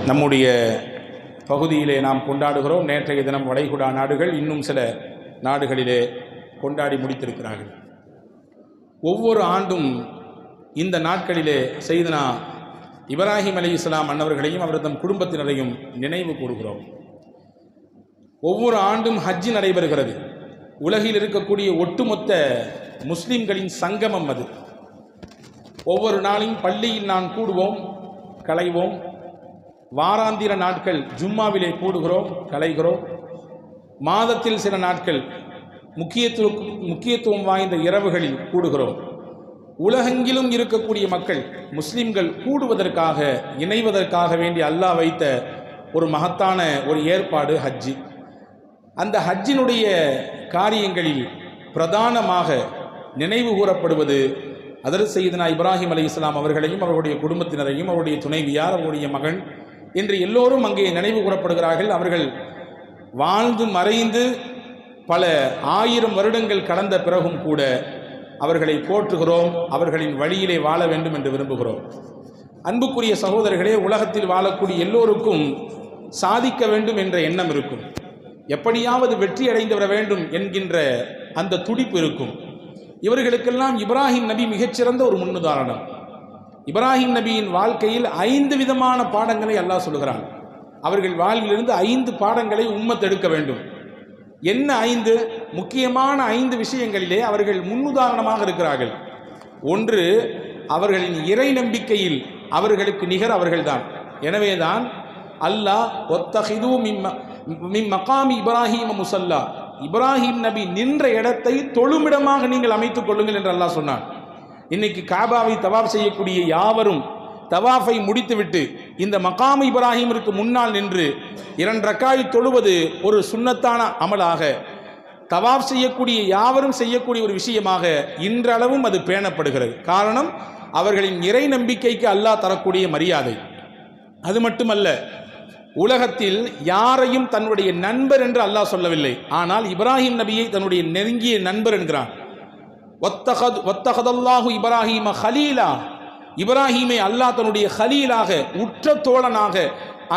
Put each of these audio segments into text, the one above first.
நம்முடைய பகுதியிலே நாம் கொண்டாடுகிறோம். நேற்றைய தினம் வளைகுடா நாடுகள், இன்னும் சில நாடுகளிலே கொண்டாடி முடித்திருக்கிறார்கள். ஒவ்வொரு ஆண்டும் இந்த நாட்களிலே செய்தனா இப்ராஹிம் அலைஹிஸ்ஸலாம் அன்னவர்களையும் அவரது குடும்பத்தினரையும் நினைவு கூறுகிறோம். ஒவ்வொரு ஆண்டும் ஹஜ்ஜி நடைபெறுகிறது. உலகில் இருக்கக்கூடிய ஒட்டுமொத்த முஸ்லிம்களின் சங்கமம் அது. ஒவ்வொரு நாளையும் பள்ளியில் நான் கூடுவோம், கலைவோம். வாராந்திர நாட்கள் ஜும்மாவிலே கலைகிறோம். மாதத்தில் சில நாட்கள் முக்கியத்துவம் வாய்ந்த இரவுகளில் கூடுகிறோம். உலகெங்கிலும் இருக்கக்கூடிய மக்கள் முஸ்லிம்கள் கூடுவதற்காக, இணைவதற்காக வேண்டி அல்லாஹ் வைத்த ஒரு மகத்தான ஒரு ஏற்பாடு ஹஜ்ஜி. அந்த ஹஜ்ஜினுடைய காரியங்களில் பிரதானமாக நினைவு கூறப்படுவது ஹஜ்ரத் சையதுனா இப்ராஹிம் அலைஹிஸ்ஸலாம் அவர்களையும் அவர்களுடைய குடும்பத்தினரையும் அவருடைய துணைவியார், அவருடைய மகன் என்று எல்லோரும் அங்கே நினைவு கூறப்படுகிறார்கள். அவர்கள் வாழ்ந்து மறைந்து பல ஆயிரம் வருடங்கள் கடந்த பிறகும் கூட அவர்களை போற்றுகிறோம், அவர்களின் வழியிலே வாழ வேண்டும் என்று விரும்புகிறோம். அன்புக்குரிய சகோதரர்களே, உலகத்தில் வாழக்கூடிய எல்லோருக்கும் சாதிக்க வேண்டும் என்ற எண்ணம் இருக்கும். எப்படியாவது வெற்றி அடைந்து வர வேண்டும் என்கின்ற அந்த துடிப்பு இருக்கும். இவர்களுக்கெல்லாம் இப்ராஹிம் நபி மிகச்சிறந்த ஒரு முன்னுதாரணம். இப்ராஹிம் நபியின் வாழ்க்கையில் 5 விதமான பாடங்களை அல்லாஹ் சொல்கிறான். அவர்கள் வாழ்விலிருந்து 5 பாடங்களை உம்மத் எடுக்க வேண்டும். என்ன 5 முக்கியமான 5 விஷயங்களிலே அவர்கள் முன்னுதாரணமாக இருக்கிறார்கள். ஒன்று, அவர்களின் இறை நம்பிக்கையில் அவர்களுக்கு நிகர் அவர்கள்தான். எனவேதான் அல்லாஹ் ஒத்தஹிது மின் மகாமி இப்ராஹிம் முசல்லா, இப்ராஹிம் நபி நின்ற இடத்தை தொழுமிடமாக நீங்கள் அமைத்துக் கொள்ளுங்கள் என்று அல்லாஹ் சொன்னான். இன்னைக்கு காபாவை தவாஃப் செய்யக்கூடிய யாவரும் தவாஃபை முடித்துவிட்டு இந்த மகாம் இப்ராஹிமிற்கு முன்னால் நின்று 2 ரக்காய் தொழுவது ஒரு சுன்னத்தான அமலாக, தவாஃப் செய்யக்கூடிய யாவரும் செய்யக்கூடிய ஒரு விஷயமாக இன்றளவும் அது பேணப்படுகிறது. காரணம், அவர்களின் இறை நம்பிக்கைக்கு அல்லாஹ் தரக்கூடிய மரியாதை. அது மட்டுமல்ல, உலகத்தில் யாரையும் தன்னுடைய நண்பர் என்று அல்லாஹ் சொல்லவில்லை. ஆனால் இப்ராஹிம் நபியை தன்னுடைய நெருங்கிய நண்பர் என்கிறான். வத்தஹதல்லாஹு இப்ராஹிம ஹலீலா, இப்ராஹிமை அல்லாஹ் தன்னுடைய ஹலீலாக, உற்ற தோழனாக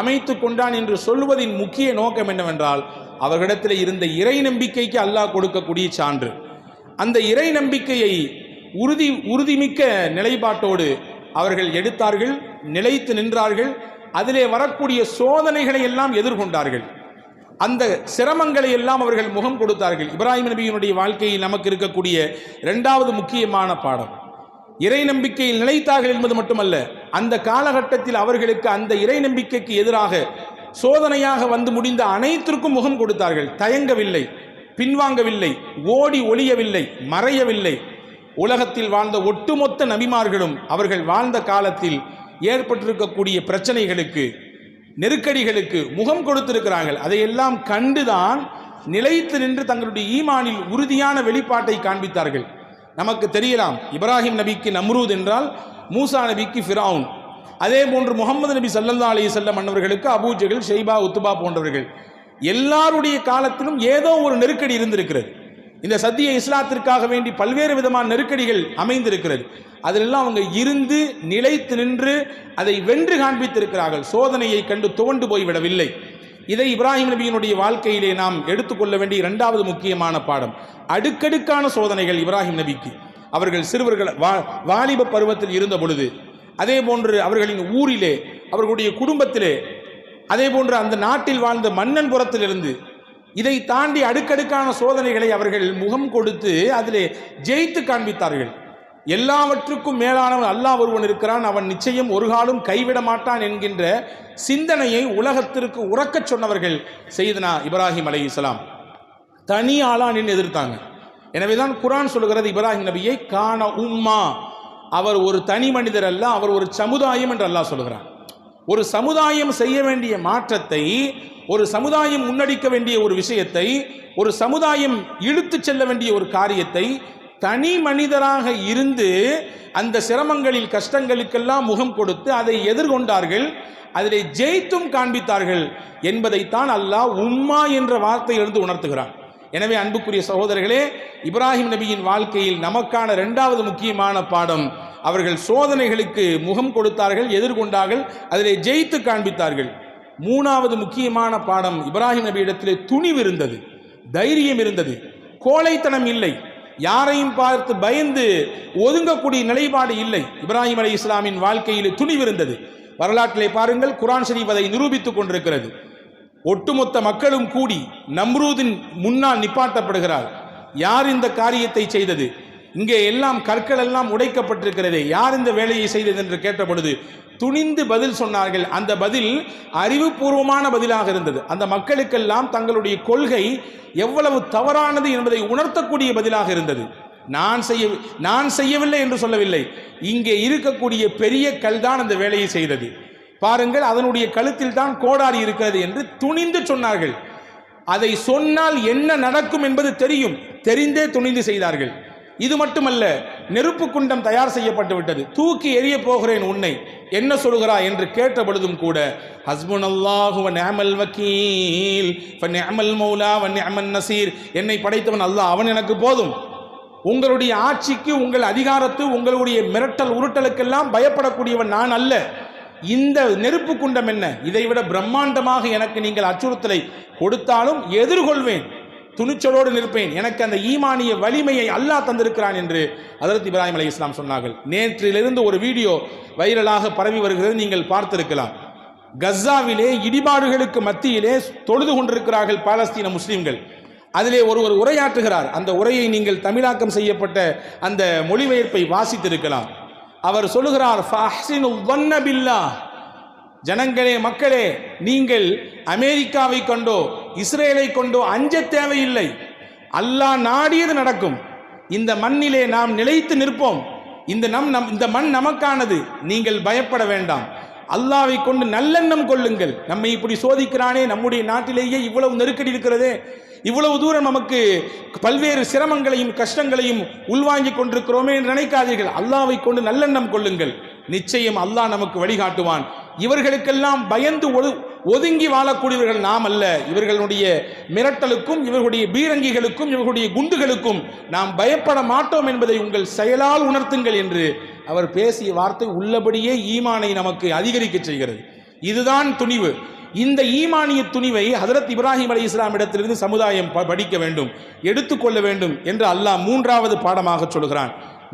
அமைத்து கொண்டான் என்று சொல்வதின் முக்கிய நோக்கம் என்னவென்றால், அவர்களிடத்தில் இருந்த இறை நம்பிக்கைக்கு அல்லாஹ் கொடுக்கக்கூடிய சான்று. அந்த இறை நம்பிக்கையை உறுதிமிக்க நிலைப்பாட்டோடு அவர்கள் எடுத்தார்கள், நிலைத்து நின்றார்கள். அதிலே வரக்கூடிய சோதனைகளை எல்லாம் எதிர்கொண்டார்கள். அந்த சிரமங்களை எல்லாம் அவர்கள் முகம் கொடுத்தார்கள். இப்ராஹிம் நபியினுடைய வாழ்க்கையில் நமக்கு இருக்கக்கூடிய 2வது முக்கியமான பாடம், இறை நம்பிக்கையில் நிலைத்தார்கள் என்பது மட்டுமல்ல, அந்த காலகட்டத்தில் அவர்களுக்கு அந்த இறை நம்பிக்கைக்கு எதிராக சோதனையாக வந்து முடிந்த அனைத்திற்கும் முகம் கொடுத்தார்கள். தயங்கவில்லை, பின்வாங்கவில்லை, ஓடி ஒளியவில்லை, மறையவில்லை. உலகத்தில் வாழ்ந்த ஒட்டுமொத்த நபிமார்களும் அவர்கள் வாழ்ந்த காலத்தில் ஏற்பட்டிருக்கக்கூடிய பிரச்சனைகளுக்கு, நெருக்கடிகளுக்கு முகம் கொடுத்திருக்கிறார்கள். அதையெல்லாம் கண்டுதான் நிலைத்து நின்று தங்களுடைய ஈமானில் உறுதியான வெளிப்பாட்டை காண்பித்தார்கள். நமக்கு தெரியலாம், இப்ராஹிம் நபிக்கு நம்ரூத் என்றால், மூசா நபிக்கு ஃபிரௌன், அதே போன்று முகமது நபி ஸல்லல்லாஹு அலைஹி வஸல்லம் அன்னவர்களுக்கு அபூ ஜஹல், ஷைபா, உத்பா போன்றவர்கள். எல்லாருடைய காலத்திலும் ஏதோ ஒரு நெருக்கடி இருந்திருக்கிறது. இந்த சத்திய இஸ்லாத்திற்காக வேண்டி பல்வேறு விதமான நெருக்கடிகள் அமைந்திருக்கிறது. அதிலெல்லாம் அவங்க இருந்து நிலைத்து நின்று அதை வென்று காண்பித்திருக்கிறார்கள். சோதனையை கண்டு துவண்டு போய்விடவில்லை. இதை இப்ராஹிம் நபியினுடைய வாழ்க்கையிலே நாம் எடுத்துக்கொள்ள வேண்டிய 2வது முக்கியமான பாடம். அடுக்கடுக்கான சோதனைகள் இப்ராஹிம் நபிக்கு. அவர்கள் சிறுவர்கள் வாலிப பருவத்தில் இருந்த பொழுது, அதே போன்று அவர்களின் ஊரிலே, அவர்களுடைய குடும்பத்திலே, அதே போன்று அந்த நாட்டில் வாழ்ந்த மன்னன் புறத்திலிருந்து, இதை தாண்டி அடுக்கடுக்கான சோதனைகளை அவர்கள் முகம் கொடுத்து அதிலே ஜெயித்து காண்பித்தார்கள். எல்லாவற்றுக்கும் மேலானவன் அல்லாஹ் ஒருவன் இருக்கிறான், அவன் நிச்சயம் ஒரு காலம் கைவிட மாட்டான் என்கின்ற சிந்தனையை உலகத்திற்கு உறக்கச் சொன்னவர்கள் சையதுனா இப்ராஹிம் அலைஹிஸ்ஸலாம். தனி ஆளா நின்று எதிர்த்தாங்க. எனவேதான் குர்ஆன் சொல்கிறது, இப்ராஹிம் நபியை கான உம்மா, அவர் ஒரு தனி மனிதர் அல்ல, அவர் ஒரு சமுதாயம் என்று அல்லாஹ் சொல்கிறான். ஒரு சமுதாயம் செய்ய வேண்டிய மாற்றத்தை, ஒரு சமுதாயம் முன்னெடுக்க வேண்டிய ஒரு விஷயத்தை, ஒரு சமுதாயம் இழுத்து செல்ல வேண்டிய ஒரு காரியத்தை தனி மனிதராக இருந்து அந்த சிரமங்களில், கஷ்டங்களுக்கெல்லாம் முகம் கொடுத்து அதை எதிர்கொண்டார்கள். அதிலே ஜெயித்தும் காண்பித்தார்கள் என்பதைத்தான் அல்லாஹ் உம்மா என்ற வார்த்தையிலிருந்து உணர்த்துகிறான். எனவே அன்புக்குரிய சகோதரர்களே, இப்ராஹிம் நபியின் வாழ்க்கையில் நமக்கான 2வது முக்கியமான பாடம், அவர்கள் சோதனைகளுக்கு முகம் கொடுத்தார்கள், எதிர்கொண்டார்கள், அதிலே ஜெயித்து காண்பித்தார்கள். மூணாவது முக்கியமான பாடம், இப்ராஹிம் நபியிடத்திலே துணிவு இருந்தது, தைரியம் இருந்தது, கோழைத்தனம் இல்லை, யாரையும் பார்த்து பயந்து ஒதுங்கக்கூடிய நிலைப்பாடு இல்லை. இப்ராஹிம் அலை இஸ்லாமின் வாழ்க்கையில் துணிவு இருந்தது. வரலாற்றிலே பாருங்கள், குர்ஆன் ஷரீஃப் அதை நிரூபித்துக் கொண்டிருக்கிறது. ஒட்டுமொத்த மக்களும் கூடி நம்ரூதின் முன்னால் நிப்பாட்டப்படுகிறார். யார் இந்த காரியத்தை செய்தது? இங்கே எல்லாம் கற்கள் எல்லாம் உடைக்கப்பட்டிருக்கிறதே, யார் இந்த வேலையை செய்தது என்று கேட்ட பொழுது துணிந்து பதில் சொன்னார்கள். அந்த பதில் அறிவுபூர்வமான பதிலாக இருந்தது. அந்த மக்களுக்கெல்லாம் தங்களுடைய கொள்கை எவ்வளவு தவறானது என்பதை உணர்த்தக்கூடிய பதிலாக இருந்தது. நான் செய்யவில்லை என்று சொல்லவில்லை, இங்கே இருக்கக்கூடிய பெரிய கல் தான் அந்த வேலையை செய்தது, பாருங்கள் அதனுடைய கழுத்தில் தான் கோடாரி இருக்கிறது என்று துணிந்து சொன்னார்கள். அதை சொன்னால் என்ன நடக்கும் என்பது தெரியும், தெரிந்தே துணிந்து செய்தார்கள். இது மட்டுமல்ல, நெருப்பு குண்டம் தயார் செய்யப்பட்டு விட்டது, தூக்கி எறிய போகிறேன் உன்னை, என்ன சொல்கிறாய் என்று கேட்ட பொழுதும் கூட ஹஸ்புனல்லாஹு வ நிஅமல் வக்கீல் ஃப நிஅமல் மௌலா வ நிஅமன் நசீர், என்னை படைத்தவன் அல்லாஹ், அவன் எனக்கு போதும். உங்களுடைய ஆட்சிக்கு, உங்கள் அதிகாரத்து, உங்களுடைய மிரட்டல் உருட்டலுக்கெல்லாம் பயப்படக்கூடியவன் நான் அல்ல. இந்த நெருப்பு குண்டம் என்ன, இதைவிட பிரம்மாண்டமாக எனக்கு நீங்கள் அச்சுறுத்தலை கொடுத்தாலும் எதிர்கொள்வேன், துணிச்சலோடு நிற்பேன், எனக்கு அந்த ஈமானிய வலிமையை அல்லாஹ் தந்திருக்கிறான் என்று ஹஜ்ரத் இப்ராஹிம் அலைஹிஸ்ஸலாம் சொன்னார்கள். நேற்றிலிருந்து ஒரு வீடியோ வைரலாக பரவி வருகிறது, நீங்கள் பார்த்திருக்கலாம். கஸ்ஸாவிலே இடிபாடுகளுக்கு மத்தியிலே தொழுது கொண்டிருக்கிறார்கள் பாலஸ்தீன முஸ்லிம்கள். அதிலே ஒருவர் உரையாற்றுகிறார். அந்த உரையை நீங்கள் தமிழாக்கம் செய்யப்பட்ட அந்த மொழிபெயர்ப்பை வாசித்திருக்கலாம். அவர் சொல்லுகிறார், ஃபஹ்ஸினு ظن بالله, ஜனங்களே, மக்களே, நீங்கள் அமெரிக்காவை கொண்டோ இஸ்ரேலை கொண்டோ அஞ்ச தேவையில்லை, அல்லாஹ் நாடியது நடக்கும். இந்த மண்ணிலே நாம் நிலைத்து நிற்போம், இந்த மண் நமக்கானது, நீங்கள் பயப்பட வேண்டாம், அல்லாஹ்வை கொண்டு நல்லெண்ணம் கொள்ளுங்கள். நம்மை இப்படி சோதிக்கிறானே, நம்முடைய நாட்டிலேயே இவ்வளவு நெருக்கடி இருக்கிறதே, இவ்வளவு தூரம் நமக்கு பல்வேறு சிரமங்களையும் கஷ்டங்களையும் உள்வாங்கிக் கொண்டிருக்கிறோமே என்று நினைக்காதீர்கள், அல்லாஹ்வை கொண்டு நல்லெண்ணம் கொள்ளுங்கள், நிச்சயம் அல்லாஹ் நமக்கு வழிகாட்டுவான். இவர்களுக்கெல்லாம் பயந்து ஒதுங்கி வாழக்கூடியவர்கள் நாம் அல்ல. இவர்களுடைய மிரட்டலுக்கும், இவர்களுடைய பீரங்கிகளுக்கும், இவர்களுடைய குண்டுகளுக்கும் நாம் பயப்பட மாட்டோம் என்பதை உங்கள் செயலால் உணர்த்துங்கள் என்று அவர் பேசிய வார்த்தை உள்ளபடியே ஈமானை நமக்கு அதிகரிக்க செய்கிறது. இதுதான் துணிவு. இந்த ஈமானிய துணிவை ஹஜ்ரத் இப்ராஹிம் அலைஹிஸ்ஸலாம் இடத்திலிருந்து சமுதாயம் படிக்க வேண்டும், எடுத்துக்கொள்ள வேண்டும் என்று அல்லாஹ் மூன்றாவது பாடமாக சொல்கிறான்.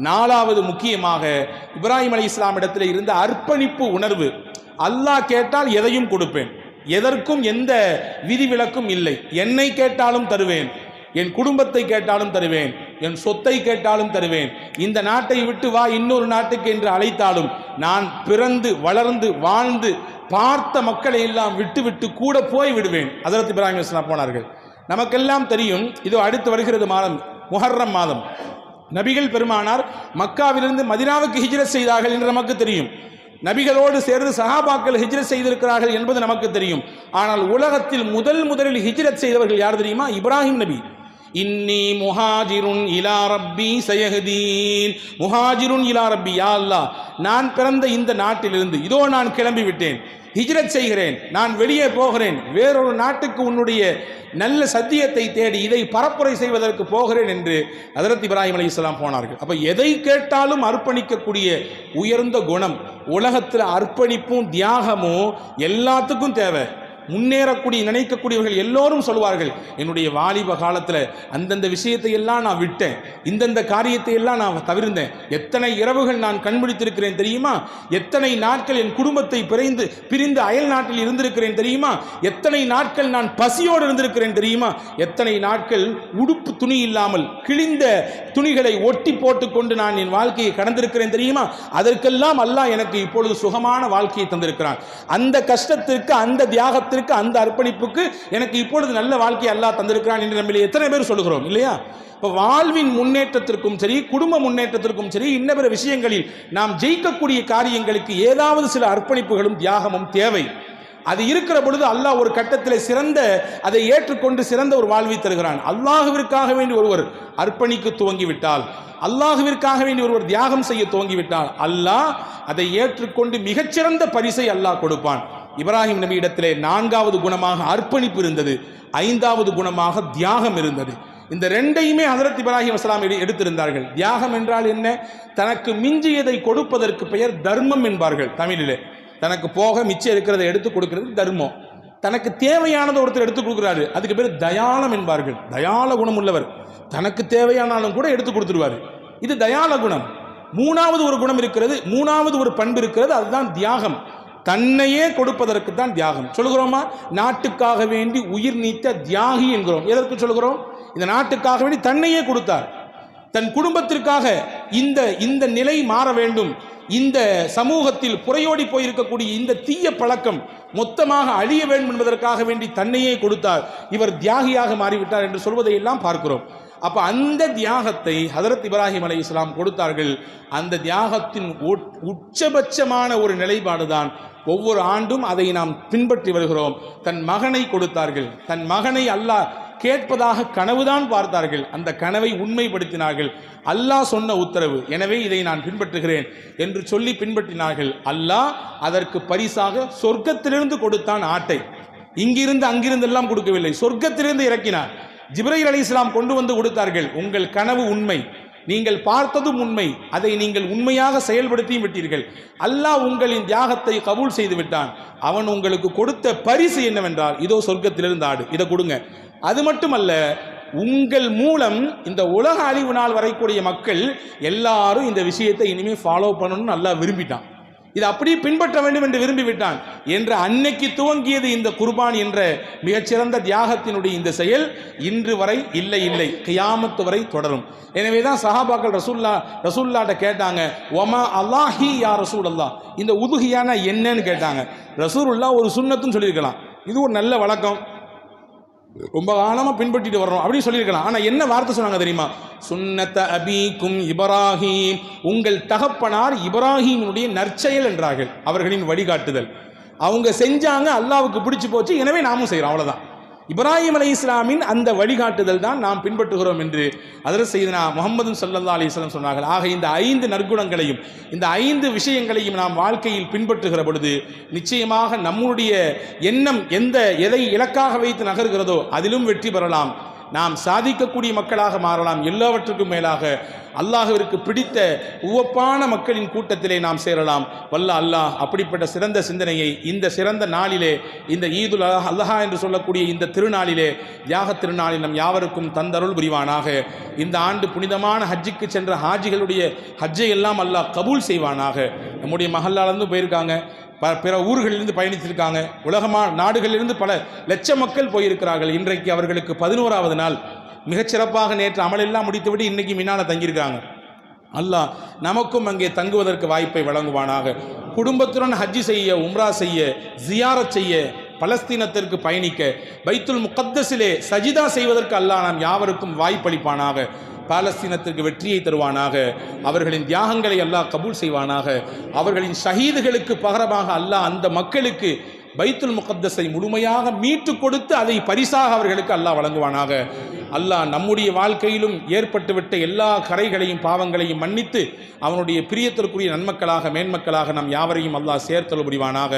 நாலாவது முக்கியமாக இப்ராஹிம் அலைஹிஸ்ஸலாம் இடத்தில் இருந்த அர்ப்பணிப்பு உணர்வு. அல்லாஹ் கேட்டால் எதையும் கொடுப்பேன், எதற்கும் எந்த விதிவிலக்கும் இல்லை, என்னை கேட்டாலும் தருவேன், என் குடும்பத்தை கேட்டாலும் தருவேன், என் சொத்தை கேட்டாலும் தருவேன், இந்த நாட்டை விட்டு வா இன்னொரு நாட்டுக்கு என்று அழைத்தாலும் நான் பிறந்து வளர்ந்து வாழ்ந்து பார்த்த மக்களை எல்லாம் விட்டு கூட போய் விடுவேன். ஹஜ்ரத் இப்ராஹிம் அலைஹிஸ்ஸலாம் போனார்கள். நமக்கெல்லாம் தெரியும், இதோ அடுத்து வருகிறது மாதம், முஹர்ரம் மாதம். நபிகள் பெருமானார் மக்காவிலிருந்து மதீனாவுக்கு ஹிஜ்ரத் செய்தார்கள் என்று நமக்கு தெரியும். நபிகளோடு சேர்ந்து சஹாபாக்கள் ஹிஜ்ரத் செய்திருக்கிறார்கள் என்பது நமக்கு தெரியும். ஆனால் உலகத்தில் முதலில் ஹிஜ்ரத் செய்தவர்கள் யார் தெரியுமா? இப்ராஹிம் நபி. இன்னி முஹாஜிருன் இலா ரப்பி சயஹ்தீன், முஹாஜிருன் இலா ரப்பி, யா அல்லாஹ், நான் பிறந்த இந்த நாட்டிலிருந்து இதோ நான் கிளம்பி விட்டேன், ஹிஜ்ரத் செய்கிறேன், நான் வெளியே போகிறேன், வேறொரு நாட்டுக்கு உன்னுடைய நல்ல சத்தியத்தை தேடி இதை பரப்புரை செய்வதற்கு போகிறேன் என்று ஹஜ்ரத் இப்ராஹிம் அலைஹிஸ்ஸலாம் போனார்கள். அப்ப எதை கேட்டாலும் அர்ப்பணிக்கக்கூடிய உயர்ந்த குணம், உலகத்தில் அர்ப்பணிப்பும் தியாகமும் எல்லாத்துக்கும் தேவை. முன்னேறக்கூடிய நினைக்கக்கூடியவர்கள் எல்லோரும் சொல்வார்கள், என்னுடைய வாலிப காலத்தில் அந்தந்த விஷயத்தை எல்லாம் நான் விட்டேன், இந்தந்த காரியத்தை எல்லாம் நான் தவிர்த்தேன், எத்தனை இரவுகள் நான் கண்பிடித்திருக்கிறேன் தெரியுமா, எத்தனை நாட்கள் என் குடும்பத்தை பிரிந்து அயல் நாட்டில் இருந்திருக்கிறேன் தெரியுமா, எத்தனை நாட்கள் நான் பசியோடு இருந்திருக்கிறேன் தெரியுமா, எத்தனை நாட்கள் உடுப்பு துணி இல்லாமல் கிழிந்த துணிகளை ஒட்டி போட்டுக்கொண்டு நான் என் வாழ்க்கையை கடந்திருக்கிறேன் தெரியுமா, அதற்கெல்லாம் அல்லாஹ் எனக்கு இப்பொழுது சுகமான வாழ்க்கையை தந்திருக்கிறான். அந்த கஷ்டத்திற்கு, அந்த தியாகத்திற்கு, அந்த அர்ப்பணிப்புக்கு எனக்கு இப்பொழுது நல்ல வாழ்க்கை அல்லாஹ் தந்திருக்கிறான் என்று நம்மளே எத்தனை பேர் சொல்லுகிறோம் இல்லையா? இப்போ வாழ்வின் முன்னேற்றத்திற்கும் சரி, குடும்ப முன்னேற்றத்திற்கும் சரி, இன்னபிற விஷயங்களில் நாம் ஜெயிக்கக்கூடிய காரியங்களுக்கு ஏதாவது சில அர்ப்பணிப்புகளும் தியாகமும் தேவை. அது இருக்கிற பொழுது அல்லாஹ் ஒரு கட்டத்தில் சிறந்த, அதை ஏற்றுக்கொண்டு சிறந்த ஒரு வாழ்வை தருகிறான். அல்லாஹ்விற்காக வேண்டி ஒருவர் அர்ப்பணிக்க துவங்கிவிட்டால், அல்லாஹ்விற்காக வேண்டி ஒருவர் தியாகம் செய்ய துவங்கிவிட்டால், அல்லாஹ் அதை ஏற்றுக்கொண்டு மிகச்சிறந்த பரிசை அல்லாஹ் கொடுப்பான். இப்ராஹிம் நபி இடத்திலே நான்காவது குணமாக அர்ப்பணிப்பு இருந்தது, ஐந்தாவது குணமாக தியாகம் இருந்தது. இந்த ரெண்டையுமே ஹஜ்ரத் இப்ராஹிம் அலைஹிஸ்ஸலாம் எடுத்திருந்தார்கள். தியாகம் என்றால் என்ன? தனக்கு மிஞ்சியதை கொடுப்பதற்கு பெயர் தர்மம் என்பார்கள் தமிழிலே. தனக்கு போக மிச்சம் இருக்கிறதை எடுத்து கொடுக்கிறது தர்மம். தனக்கு தேவையானதை ஒருத்தர் எடுத்து கொடுக்குறாரு, அதுக்கு பேர் தயாளம் என்பார்கள். தயாள குணம் உள்ளவர், தனக்கு தேவையானாலும் கூட எடுத்து கொடுத்துருவாரு, இது தயாள குணம். மூணாவது ஒரு குணம் இருக்கிறது, மூணாவது ஒரு பண்பு இருக்கிறது, அதுதான் தியாகம். தன்னையே கொடுப்பதற்கு தான் தியாகம் சொல்கிறோமா? நாட்டுக்காக வேண்டி உயிர் நீத்த தியாகி என்கிறோம். எதற்கு சொல்கிறோம்? இந்த நாட்டுக்காக வேண்டி தன்னையே கொடுத்தார். தன் குடும்பத்திற்காக இந்த நிலை மாற வேண்டும், இந்த சமூகத்தில் புறையோடி போயிருக்கக்கூடிய இந்த தீய பழக்கம் மொத்தமாக அழிய வேண்டும் என்பதற்காக வேண்டி தன்னையே கொடுத்தார். இவர் தியாகியாக மாறிவிட்டார் என்று சொல்வதை எல்லாம் பார்க்கிறோம். அப்ப அந்த தியாகத்தை ஹஜ்ரத் இப்ராஹிம் அலைஹிஸ்ஸலாம் கொடுத்தார்கள். அந்த தியாகத்தின் உச்சபட்சமான ஒரு நிலைப்பாடுதான் ஒவ்வொரு ஆண்டும் அதை நாம் பின்பற்றி வருகிறோம். தன் மகனை கொடுத்தார்கள். தன் மகனை அல்லாஹ் கேட்பதாக கனவுதான் பார்த்தார்கள். அந்த கனவை உண்மைப்படுத்தினார்கள். அல்லாஹ் சொன்ன உத்தரவு, எனவே இதை நான் பின்பற்றுகிறேன் என்று சொல்லி பின்பற்றினார்கள். அல்லாஹ் அதற்கு பரிசாக சொர்க்கத்திலிருந்து கொடுத்தான் ஆட்டை. இங்கிருந்து அங்கிருந்து எல்லாம் கொடுக்கவில்லை, சொர்க்கத்திலிருந்து இறக்கினார். ஜிப்ரீல் அலைஹிஸ்ஸலாம் கொண்டு வந்து கொடுத்தார்கள். உங்கள் கனவு உண்மை, நீங்கள் பார்த்ததும் உண்மை, அதை நீங்கள் உண்மையாக செயல்படுத்தியும் விட்டீர்கள். அல்லாஹ் உங்களின் தியாகத்தை கபூல் செய்து விட்டான். அவன் உங்களுக்கு கொடுத்த பரிசு என்னவென்றால், இதோ சொர்க்கத்திலிருந்து ஆடு, இதை கொடுங்க. அது மட்டுமல்ல, உங்கள் மூலம் இந்த உலக அழிவு நாள் வரைக்கூடிய மக்கள் எல்லாரும் இந்த விஷயத்தை இனிமேல் ஃபாலோ பண்ணணும்னு அல்லாஹ் விரும்பிட்டான். இது அப்படியே பின்பற்ற வேண்டும் என்று விரும்பிவிட்டான் என்ற அன்னைக்கு துவங்கியது இந்த குர்பான் என்ற மிகச்சிறந்த தியாகத்தினுடைய இந்த செயல் இன்று வரை இல்லை கியாமத்து வரை தொடரும். எனவேதான் சஹாபாக்கள் ரசூலுல்லாஹ்ட்ட கேட்டாங்க, ஒமா அல்லாஹி யா ரசூலல்லாஹ், இந்த உதுஹியானா என்னன்னு கேட்டாங்க. ரசூலுல்லாஹ் ஒரு சுன்னத்துன்னு சொல்லியிருக்கலாம், இது ஒரு நல்ல வழக்கம், ரொம்ப காலமா பின்பற்றிட்டு வர்றோம் அப்படின்னு சொல்லியிருக்கலாம். ஆனா என்ன வார்த்தை சொன்னாங்க தெரியுமா? சுன்னத அபீக்கும் இப்ராஹிம், உங்கள் தகப்பனார் இப்ராஹிமுடைய நற்செயல் என்றார்கள். அவர்களின் வழிகாட்டுதல் அவங்க செஞ்சாங்க, அல்லாஹ்வுக்கு பிடிச்சு போச்சு, எனவே நாமும் செய்கிறோம், அவ்வளவுதான். இப்ராஹிம் அலைஹிஸ்ஸலாமின் அந்த வழிகாட்டுதல் தான் நாம் பின்பற்றுகிறோம் என்று ஹஜ்ரத் சையதுனா முஹம்மது ஸல்லல்லாஹு அலைஹி வஸல்லம் சொன்னார்கள். ஆக இந்த 5 நற்குணங்களையும் இந்த 5 விஷயங்களையும் நாம் வாழ்க்கையில் பின்பற்றுகிற பொழுது நிச்சயமாக நம்முடைய எண்ணம் எதை இலக்காக வைத்து நகர்கிறதோ அதிலும் வெற்றி பெறலாம். நாம் சாதிக்கக்கூடிய மக்களாக மாறலாம். எல்லாவற்றுக்கும் மேலாக அல்லாஹ்விற்கு பிடித்த உவப்பான மக்களின் கூட்டத்திலே நாம் சேரலாம். வல்ல அல்லாஹ் அப்படிப்பட்ட சிறந்த சிந்தனையை இந்த சிறந்த நாளிலே, இந்த ஈதுல் அல்ஹா என்று சொல்லக்கூடிய இந்த திருநாளிலே, தியாக திருநாளில் நம் யாவருக்கும் தந்தருள் புரிவானாக. இந்த ஆண்டு புனிதமான ஹஜ்ஜுக்கு சென்ற ஹாஜிகளுடைய ஹஜ்ஜை எல்லாம் அல்லாஹ் கபூல் செய்வானாக. நம்முடைய மஹல்லாலேருந்து போயிருக்காங்க, பிற ஊர்களிலிருந்து பயணித்திருக்காங்க, நாடுகளிலிருந்து பல லட்ச மக்கள் போயிருக்கிறார்கள். இன்றைக்கு அவர்களுக்கு 11வது நாள். மிகச்சிறப்பாக நேற்று அமலெல்லாம் முடித்துவிட்டு இன்னைக்கு மின்னால தங்கியிருக்காங்க. அல்லாஹ் நமக்கும் அங்கே தங்குவதற்கு வாய்ப்பை வழங்குவானாக. குடும்பத்துடன் ஹஜ்ஜி செய்ய, உம்ரா செய்ய, ஜியாரத் செய்ய, பலஸ்தீனத்திற்கு பயணிக்க, பைத்துல் முகத்தஸிலே சஜிதா செய்வதற்கு அல்லாஹ் நாம் யாவருக்கும் வாய்ப்பளிப்பானாக. பாலஸ்தீனத்திற்கு வெற்றியை தருவானாக. அவர்களின் தியாகங்களை அல்லாஹ் கபூல் செய்வானாக. அவர்களின் ஷஹீதுகளுக்கு பகரமாக அல்லாஹ் அந்த மக்களுக்கு பைத்துல் முகத்தஸை முழுமையாக மீட்டு கொடுத்து அதை பரிசாக அவர்களுக்கு அல்லாஹ் வழங்குவானாக. அல்லாஹ் நம்முடைய வாழ்க்கையிலும் ஏற்பட்டுவிட்ட எல்லா கரைகளையும் பாவங்களையும் மன்னித்து அவனுடைய பிரியத்திற்குரிய நன்மக்களாக மேன்மக்களாக நம் யாவரையும் அல்லாஹ் சேர்த்தல் புரிவானாக.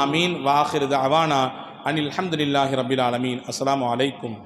ஆமீன். வாஹிரு தஅவானா அனில் ஹம்துலில்லாஹி ரப்பில் ஆலமீன். அஸ்ஸலாமு அலைக்கும்.